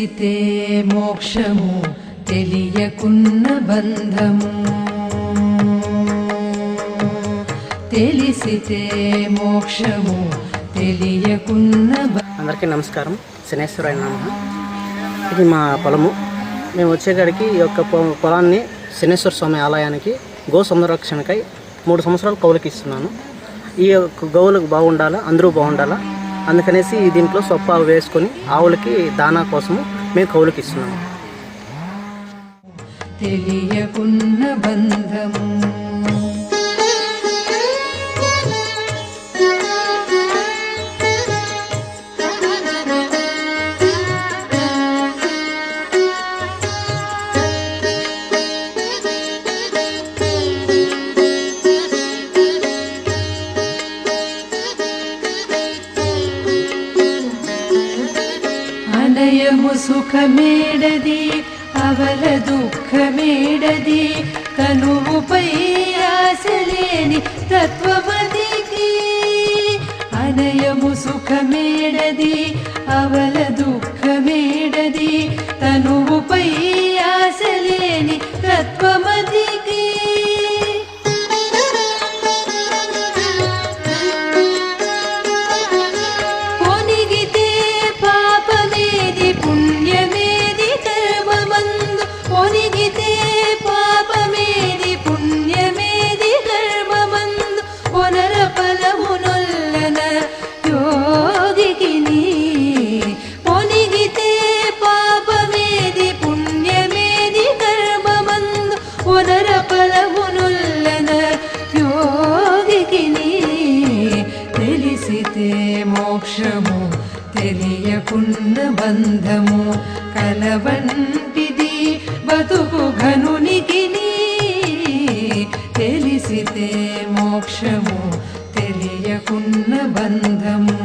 తెలిసితే మోక్షము తెలియకున్న బంధము తెలిసితే మోక్షము తెలియకున్న అందరికీ నమస్కారం. శనేశ్వరాయ నమః. ఇది మా పొలము. మేము వచ్చేకాడికి ఈ యొక్క పొలాన్ని శనేశ్వర స్వామి ఆలయానికి గో సంరక్షణకై 3 సంవత్సరాలు కౌలుకి ఇస్తున్నాను. ఈ యొక్క గోవులకు బాగుండాలా, అందరూ బాగుండాలా, అందుకనేసి దీంట్లో సొప్ప వేసుకొని ఆవులకి దానా కోసము మేము కౌలుకి ఇస్తున్నాము. తెలియకున్న బంధము అనయము సుఖమేడది అవల దుఃఖమేడది కనువుపై ఆశలేని తత్వమదికి అనయము సుఖమేడది అవల దుఃఖమేడది కనువుపై ఆశలేని తత్వమదికి తెలిసితే మోక్షము తెలియకున్న బంధము కలవంటిది బతుకు ఘనునికి తెలిసితే మోక్షము తెలియకున్న బంధము